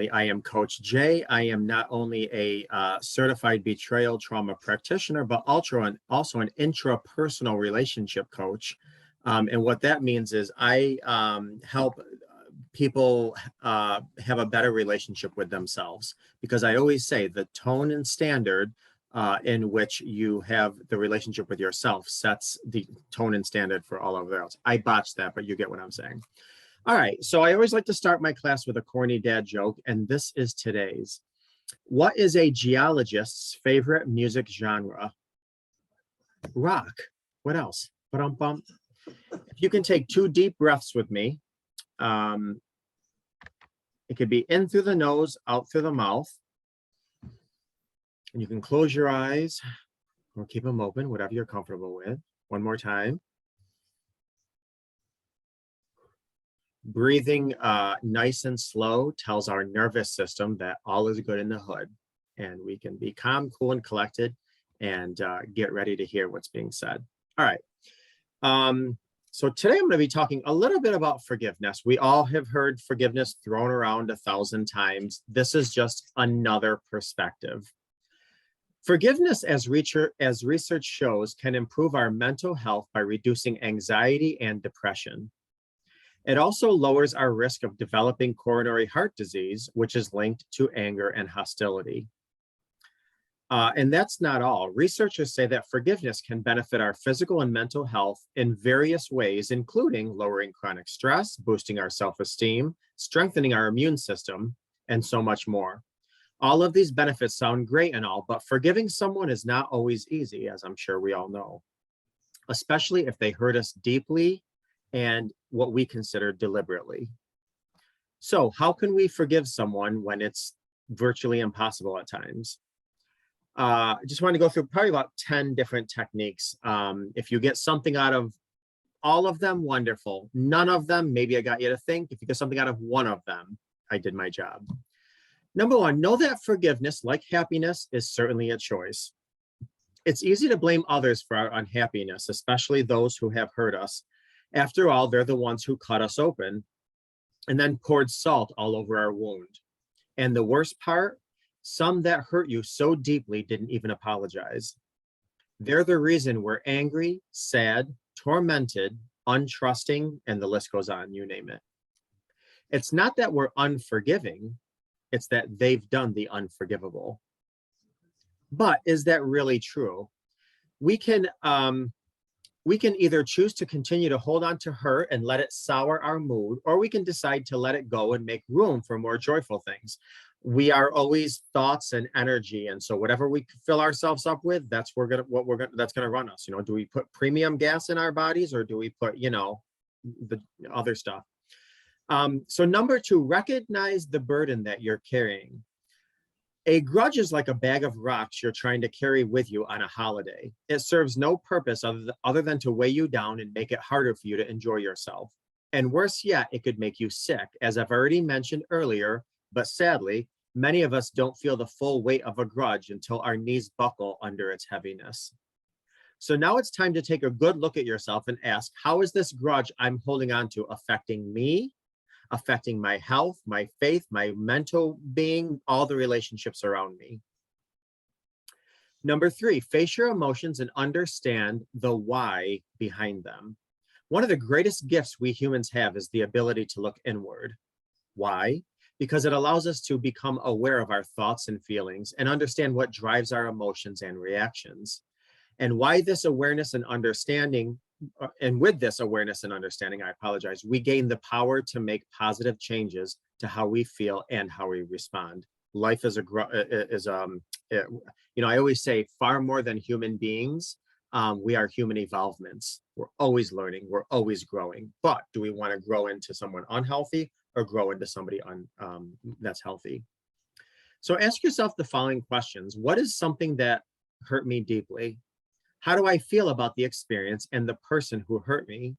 I am Coach Jay. I am not only a certified betrayal trauma practitioner, but also an intrapersonal relationship coach. And what that means is I help people have a better relationship with themselves, because I always say the tone and standard in which you have the relationship with yourself sets the tone and standard for all of else. I botched that, but you get what I'm saying. All right, so I always like to start my class with a corny dad joke, and this is today's. What is a geologist's favorite music genre? Rock. What else? Ba-dum-bum. If you can take 2 deep breaths with me, it could be in through the nose, out through the mouth. And you can close your eyes or keep them open, whatever you're comfortable with. One more time. Breathing nice and slow tells our nervous system that all is good in the hood, and we can be calm, cool, and collected and get ready to hear what's being said. All right. So today I'm going to be talking a little bit about forgiveness. We all have heard forgiveness thrown around 1,000 times. This is just another perspective. Forgiveness, as research shows, can improve our mental health by reducing anxiety and depression. It also lowers our risk of developing coronary heart disease, which is linked to anger and hostility. And that's not all. Researchers say that forgiveness can benefit our physical and mental health in various ways, including lowering chronic stress, boosting our self-esteem, strengthening our immune system, and so much more. All of these benefits sound great and all, but forgiving someone is not always easy, as I'm sure we all know, especially if they hurt us deeply and what we consider deliberately. So how can we forgive someone when it's virtually impossible at times? I just want to go through probably about 10 different techniques. If you get something out of all of them, wonderful. None of them, maybe I got you to think. If you get something out of one of them, I did my job. Number 1, know that forgiveness, like happiness, is certainly a choice. It's easy to blame others for our unhappiness, especially those who have hurt us. After all, they're the ones who cut us open and then poured salt all over our wound. And the worst part, some that hurt you so deeply didn't even apologize. They're the reason we're angry, sad, tormented, untrusting, and the list goes on, you name it. It's not that we're unforgiving, it's that they've done the unforgivable. But is that really true? We can either choose to continue to hold on to hurt and let it sour our mood, or we can decide to let it go and make room for more joyful things. We are always thoughts and energy, and so whatever we fill ourselves up with, that's that's gonna run us. You know, do we put premium gas in our bodies, or do we put, you know, the other stuff? So number 2, recognize the burden that you're carrying. A grudge is like a bag of rocks you're trying to carry with you on a holiday. It serves no purpose other than to weigh you down and make it harder for you to enjoy yourself. And worse yet, it could make you sick, as I've already mentioned earlier, but sadly, many of us don't feel the full weight of a grudge until our knees buckle under its heaviness. So now it's time to take a good look at yourself and ask, how is this grudge I'm holding on to affecting me, affecting my health, my faith, my mental being, all the relationships around me? Number 3, face your emotions and understand the why behind them. One of the greatest gifts we humans have is the ability to look inward. Why? Because it allows us to become aware of our thoughts and feelings and understand what drives our emotions and reactions. And why this awareness and understanding, and with this awareness and understanding, we gain the power to make positive changes to how we feel and how we respond. Life is you know, I always say, far more than human beings, we are human evolvements. We're always learning, we're always growing. But do we want to grow into someone unhealthy or grow into somebody that's healthy? So ask yourself the following questions. What is something that hurt me deeply? How do I feel about the experience and the person who hurt me?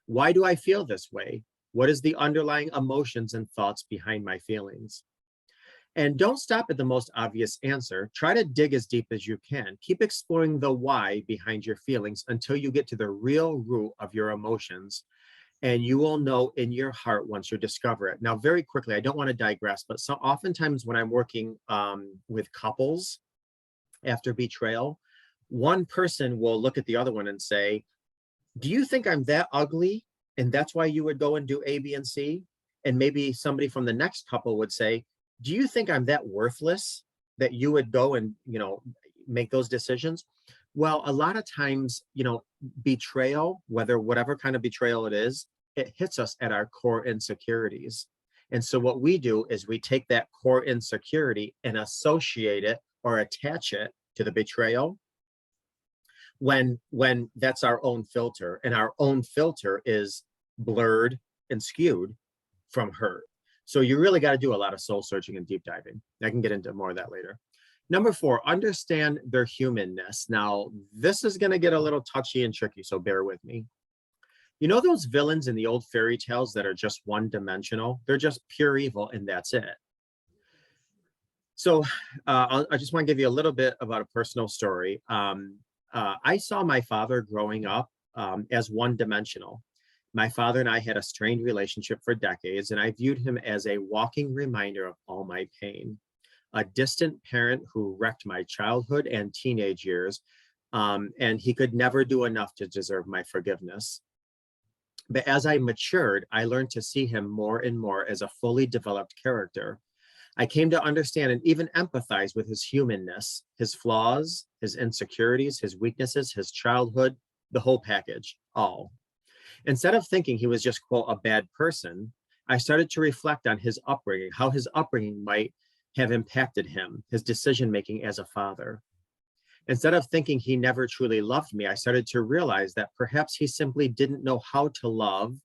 Why do I feel this way? What is the underlying emotions and thoughts behind my feelings? And don't stop at the most obvious answer. Try to dig as deep as you can. Keep exploring the why behind your feelings until you get to the real root of your emotions. And you will know in your heart once you discover it. Now, very quickly, I don't want to digress, but so oftentimes when I'm working with couples after betrayal, one person will look at the other one and say, do you think I'm that ugly? And that's why you would go and do A, B, and C? And maybe somebody from the next couple would say, do you think I'm that worthless that you would go and, make those decisions? Well, a lot of times, betrayal, whatever kind of betrayal it is, it hits us at our core insecurities. And so what we do is we take that core insecurity and associate it or attach it to the betrayal when that's our own filter, and our own filter is blurred and skewed from hurt. So you really got to do a lot of soul searching and deep diving. I can get into more of that later. Number 4, understand their humanness. Now, this is going to get a little touchy and tricky, so bear with me. You know those villains in the old fairy tales that are just one-dimensional? They're just pure evil, and that's it. So I just want to give you a little bit about a personal story. I saw my father growing up as one-dimensional. My father and I had a strained relationship for decades, and I viewed him as a walking reminder of all my pain. A distant parent who wrecked my childhood and teenage years, and he could never do enough to deserve my forgiveness. But as I matured, I learned to see him more and more as a fully developed character. I came to understand and even empathize with his humanness, his flaws, his insecurities, his weaknesses, his childhood, the whole package, all. Instead of thinking he was just, quote, a bad person, I started to reflect on his upbringing, how his upbringing might have impacted him, his decision-making as a father. Instead of thinking he never truly loved me, I started to realize that perhaps he simply didn't know how to love,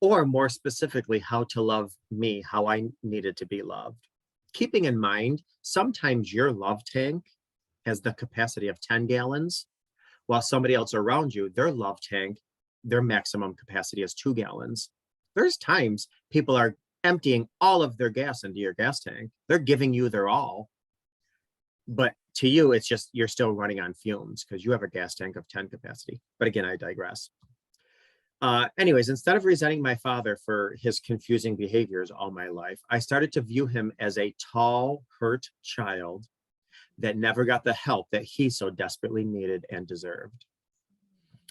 or more specifically, how to love me, how I needed to be loved. Keeping in mind, sometimes your love tank has the capacity of 10 gallons, while somebody else around you, their love tank, their maximum capacity is 2 gallons. There's times people are emptying all of their gas into your gas tank. They're giving you their all. But to you, it's just you're still running on fumes because you have a gas tank of 10 capacity. But again, I digress. Anyways, instead of resenting my father for his confusing behaviors all my life, I started to view him as a tall, hurt child that never got the help that he so desperately needed and deserved.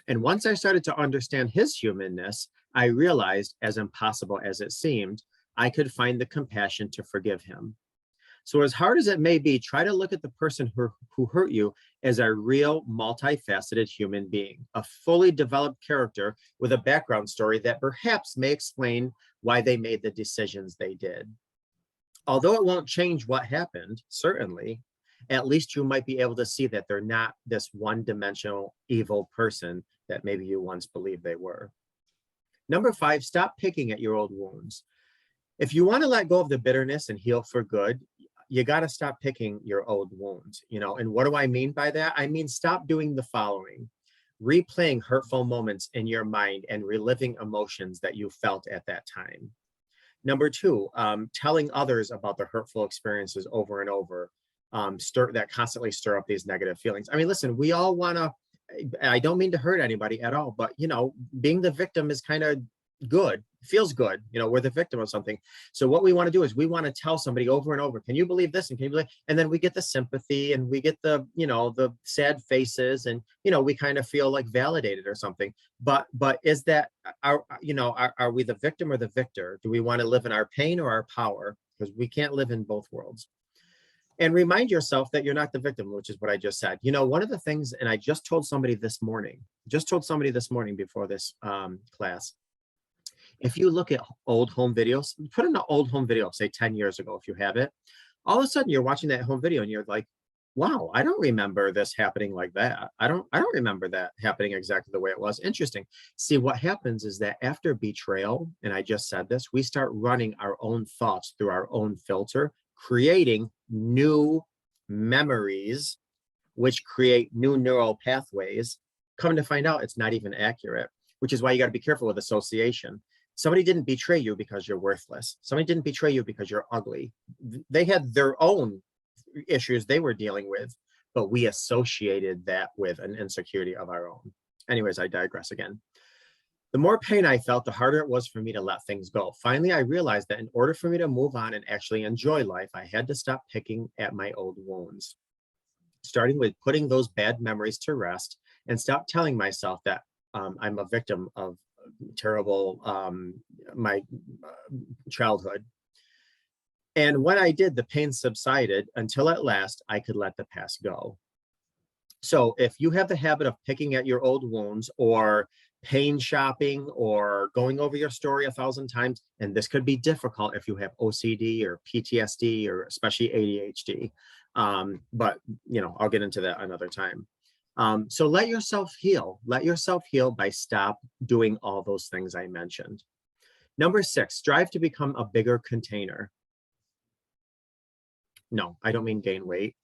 And once I started to understand his humanness, I realized, as impossible as it seemed, I could find the compassion to forgive him. So as hard as it may be, try to look at the person who hurt you as a real multifaceted human being, a fully developed character with a background story that perhaps may explain why they made the decisions they did. Although it won't change what happened, certainly, at least you might be able to see that they're not this one-dimensional evil person that maybe you once believed they were. Number 5, stop picking at your old wounds. If you want to let go of the bitterness and heal for good, you got to stop picking your old wounds, and what do I mean by that? I mean, stop doing the following: replaying hurtful moments in your mind and reliving emotions that you felt at that time. Number 2, telling others about the hurtful experiences over and over, that constantly stir up these negative feelings. I mean, listen, we all want to, I don't mean to hurt anybody at all, but being the victim is kind of good, feels good, we're the victim of something. So what we want to do is we want to tell somebody over and over, can you believe this, and can you believe, and then we get the sympathy and we get the the sad faces, and we kind of feel like validated or something. But is that are we the victim or the victor? Do we want to live in our pain or our power? Because we can't live in both worlds. And remind yourself that you're not the victim, which is what I just said. One of the things, and I just told somebody this morning before this class, if you look at old home videos, put in an old home video, say 10 years ago, if you have it, all of a sudden you're watching that home video and you're like, wow, I don't remember this happening like that. I don't remember that happening exactly the way it was. Interesting. See, what happens is that after betrayal, and I just said this, we start running our own thoughts through our own filter, creating new memories, which create new neural pathways. Come to find out, it's not even accurate, which is why you got to be careful with association. Somebody didn't betray you because you're worthless. Somebody didn't betray you because you're ugly. They had their own issues they were dealing with, but we associated that with an insecurity of our own. Anyways, I digress again. The more pain I felt, the harder it was for me to let things go. Finally, I realized that in order for me to move on and actually enjoy life, I had to stop picking at my old wounds, starting with putting those bad memories to rest and stop telling myself that I'm a victim of terrible my childhood. And when I did, the pain subsided until at last I could let the past go. So if you have the habit of picking at your old wounds or pain shopping or going over your story 1,000 times, and this could be difficult if you have OCD or PTSD or especially ADHD. But I'll get into that another time. So let yourself heal. Let yourself heal by stop doing all those things I mentioned. Number 6, strive to become a bigger container. No, I don't mean gain weight.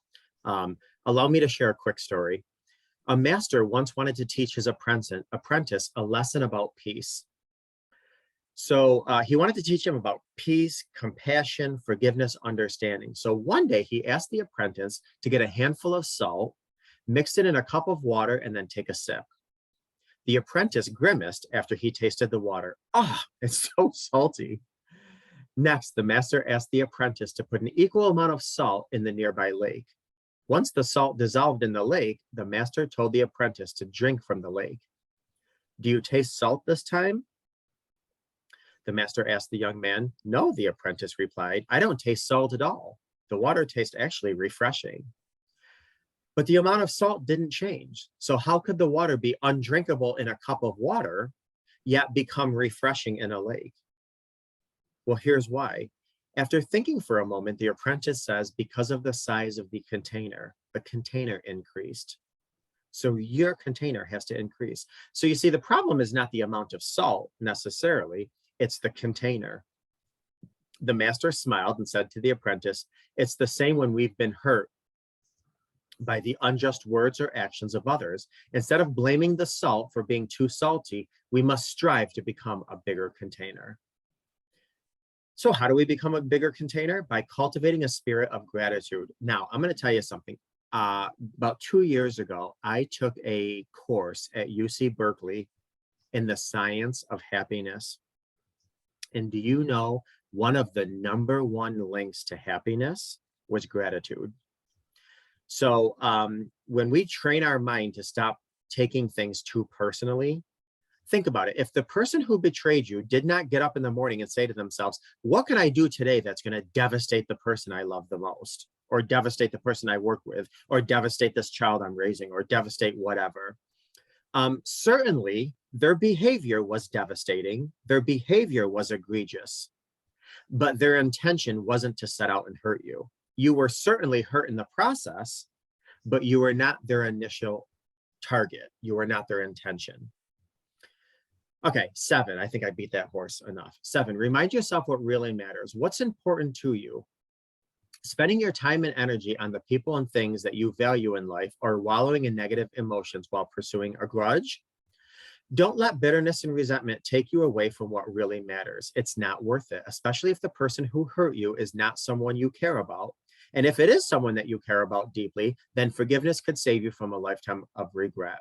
Allow me to share a quick story. A master once wanted to teach his apprentice a lesson about peace. So he wanted to teach him about peace, compassion, forgiveness, understanding. So one day he asked the apprentice to get a handful of salt, mix it in a cup of water, and then take a sip. The apprentice grimaced after he tasted the water. Ah, it's so salty. Next, the master asked the apprentice to put an equal amount of salt in the nearby lake. Once the salt dissolved in the lake, the master told the apprentice to drink from the lake. Do you taste salt this time? The master asked the young man. No, the apprentice replied. I don't taste salt at all. The water tastes actually refreshing. But the amount of salt didn't change. So how could the water be undrinkable in a cup of water, yet become refreshing in a lake? Well, here's why. After thinking for a moment, the apprentice says, because of the size of the container increased. So your container has to increase. So you see, the problem is not the amount of salt necessarily, it's the container. The master smiled and said to the apprentice, it's the same when we've been hurt by the unjust words or actions of others. Instead of blaming the salt for being too salty, we must strive to become a bigger container. So how do we become a bigger container? By cultivating a spirit of gratitude. Now, I'm going to tell you something. About 2 years ago, I took a course at UC Berkeley in the science of happiness. And do you know, one of the #1 links to happiness was gratitude. So when we train our mind to stop taking things too personally, think about it. If the person who betrayed you did not get up in the morning and say to themselves, what can I do today that's going to devastate the person I love the most, or devastate the person I work with, or devastate this child I'm raising, or devastate whatever? Certainly, their behavior was devastating. Their behavior was egregious, but their intention wasn't to set out and hurt you. You were certainly hurt in the process, but you were not their initial target. You were not their intention. Okay, 7, I think I beat that horse enough. 7, remind yourself what really matters. What's important to you? Spending your time and energy on the people and things that you value in life, or wallowing in negative emotions while pursuing a grudge? Don't let bitterness and resentment take you away from what really matters. It's not worth it, especially if the person who hurt you is not someone you care about. And if it is someone that you care about deeply, then forgiveness could save you from a lifetime of regret.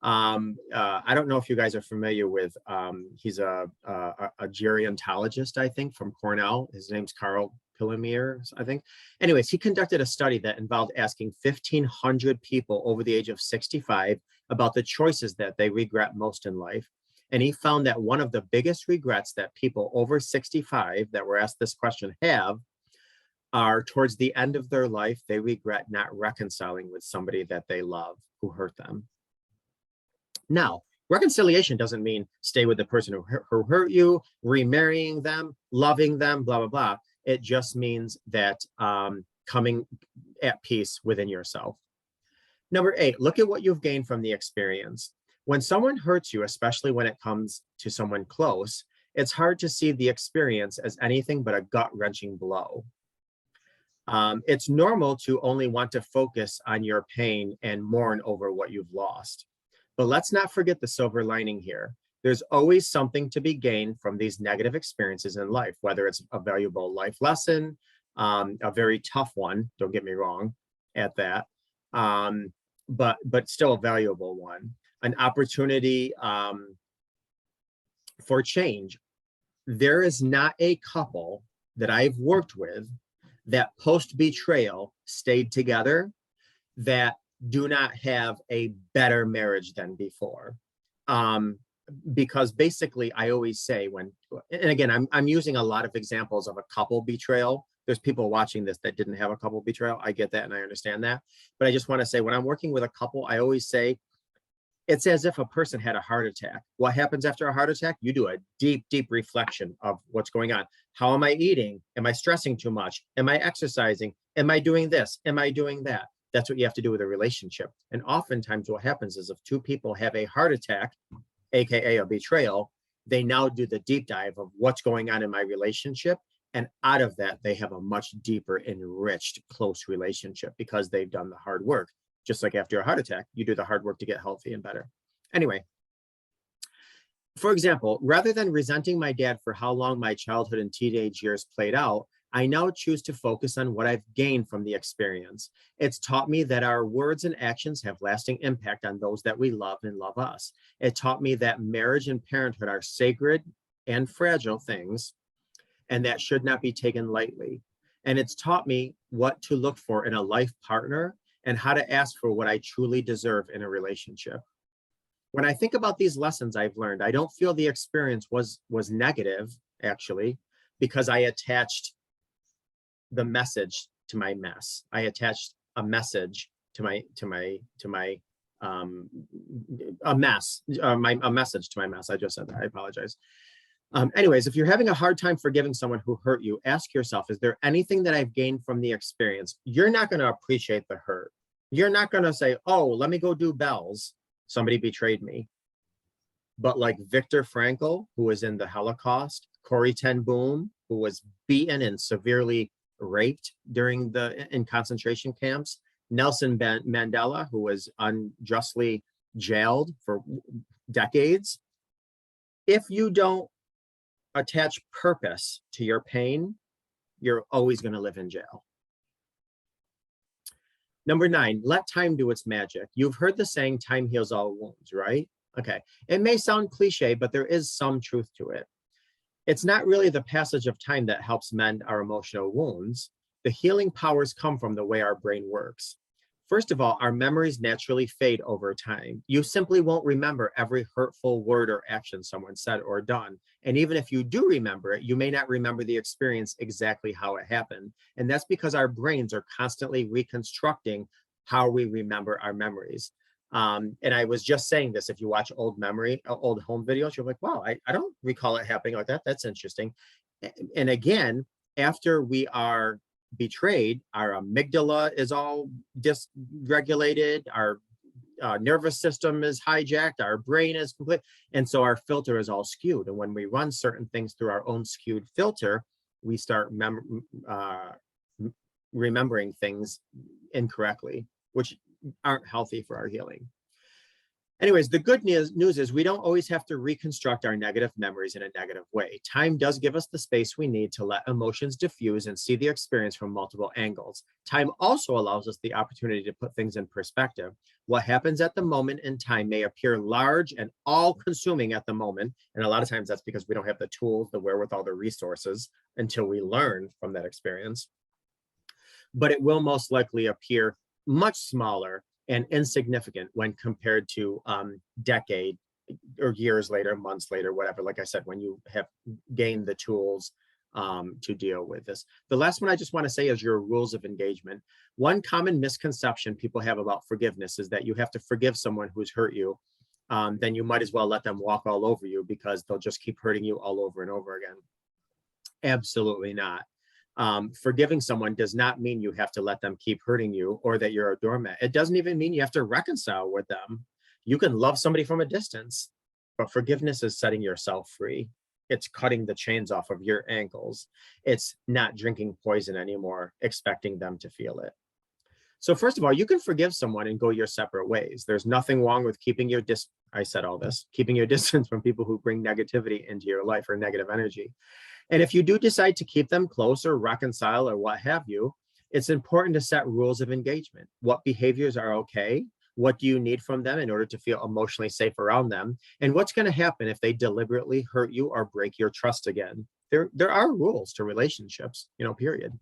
I don't know if you guys are familiar with, he's a gerontologist, I think, from Cornell. His name's Carl Pillimer, I think. Anyways, he conducted a study that involved asking 1,500 people over the age of 65 about the choices that they regret most in life. And he found that one of the biggest regrets that people over 65 that were asked this question have are towards the end of their life, they regret not reconciling with somebody that they love who hurt them. Now, reconciliation doesn't mean stay with the person who hurt you, remarrying them, loving them, blah, blah, blah. It just means that coming at peace within yourself. Number 8, look at what you've gained from the experience. When someone hurts you, especially when it comes to someone close, it's hard to see the experience as anything but a gut-wrenching blow. It's normal to only want to focus on your pain and mourn over what you've lost. But let's not forget the silver lining here. There's always something to be gained from these negative experiences in life, whether it's a valuable life lesson, a very tough one, don't get me wrong, at that, but still a valuable one, an opportunity for change. There is not a couple that I've worked with that post-betrayal stayed together that do not have a better marriage than before. Because basically I always say and again, I'm using a lot of examples of a couple betrayal. There's people watching this that didn't have a couple betrayal. I get that and I understand that. But I just want to say, when I'm working with a couple, I always say, it's as if a person had a heart attack. What happens after a heart attack? You do a deep, deep reflection of what's going on. How am I eating? Am I stressing too much? Am I exercising? Am I doing this? Am I doing that? That's what you have to do with a relationship. And oftentimes what happens is if two people have a heart attack, AKA a betrayal, they now do the deep dive of what's going on in my relationship. And out of that, they have a much deeper, enriched, close relationship because they've done the hard work. Just like after a heart attack, you do the hard work to get healthy and better. Anyway, for example, rather than resenting my dad for how long my childhood and teenage years played out, I now choose to focus on what I've gained from the experience. It's taught me that our words and actions have lasting impact on those that we love and love us. It taught me that marriage and parenthood are sacred and fragile things, and that should not be taken lightly. And it's taught me what to look for in a life partner and how to ask for what I truly deserve in a relationship. When I think about these lessons I've learned, I don't feel the experience was negative, actually, because I attached the message to my mess. I attached a message to my message to my mess. I just said that. I apologize. Anyways, if you're having a hard time forgiving someone who hurt you, ask yourself, is there anything that I've gained from the experience? You're not going to appreciate the hurt. You're not going to say, oh, let me go do bells. Somebody betrayed me. But like Viktor Frankl, who was in the Holocaust, Corrie ten Boom, who was beaten and severely raped in concentration camps, Nelson Mandela, who was unjustly jailed for decades. If you don't attach purpose to your pain, you're always going to live in jail. Number 9, let time do its magic. You've heard the saying, time heals all wounds, right? Okay. It may sound cliche, but there is some truth to it. It's not really the passage of time that helps mend our emotional wounds. The healing powers come from the way our brain works. First of all, our memories naturally fade over time. You simply won't remember every hurtful word or action someone said or done. And even if you do remember it, you may not remember the experience exactly how it happened. And that's because our brains are constantly reconstructing how we remember our memories. And I was just saying this, if you watch old home videos, you're like, wow, I don't recall it happening like that. That's interesting. And again, after we are betrayed, our amygdala is all dysregulated, our nervous system is hijacked, our brain is complete, and so our filter is all skewed. And when we run certain things through our own skewed filter, we start remembering things incorrectly, which aren't healthy for our healing. Anyways, the good news is we don't always have to reconstruct our negative memories in a negative way. Time does give us the space we need to let emotions diffuse and see the experience from multiple angles. Time also allows us the opportunity to put things in perspective. What happens at the moment in time may appear large and all-consuming at the moment, and a lot of times that's because we don't have the tools, the wherewithal, the resources until we learn from that experience. But it will most likely appear much smaller and insignificant when compared to decade or years later, months later, whatever. Like I said, when you have gained the tools to deal with this. The last one I just want to say is your rules of engagement. One common misconception people have about forgiveness is that you have to forgive someone who's hurt you. Then you might as well let them walk all over you because they'll just keep hurting you all over and over again. Absolutely not. Forgiving someone does not mean you have to let them keep hurting you or that you're a doormat. It doesn't even mean you have to reconcile with them. You can love somebody from a distance, but forgiveness is setting yourself free. It's cutting the chains off of your ankles. It's not drinking poison anymore, expecting them to feel it. So first of all, you can forgive someone and go your separate ways. There's nothing wrong with keeping your keeping your distance from people who bring negativity into your life or negative energy. And if you do decide to keep them close or reconcile or what have you, it's important to set rules of engagement. What behaviors are okay? What do you need from them in order to feel emotionally safe around them? And what's going to happen if they deliberately hurt you or break your trust again? There are rules to relationships, period.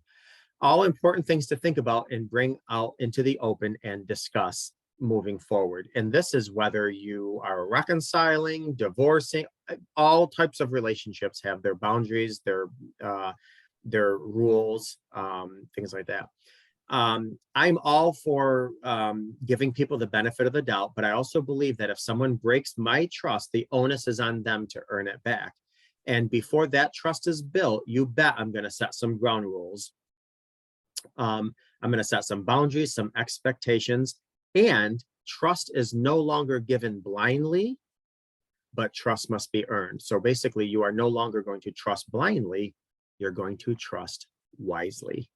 All important things to think about and bring out into the open and discuss moving forward. And this is whether you are reconciling, divorcing, all types of relationships have their boundaries, their rules, things like that. I'm all for giving people the benefit of the doubt, but I also believe that if someone breaks my trust, the onus is on them to earn it back. And before that trust is built, you bet I'm going to set some ground rules. I'm going to set some boundaries, some expectations, and trust is no longer given blindly, but trust must be earned. So basically, you are no longer going to trust blindly, you're going to trust wisely.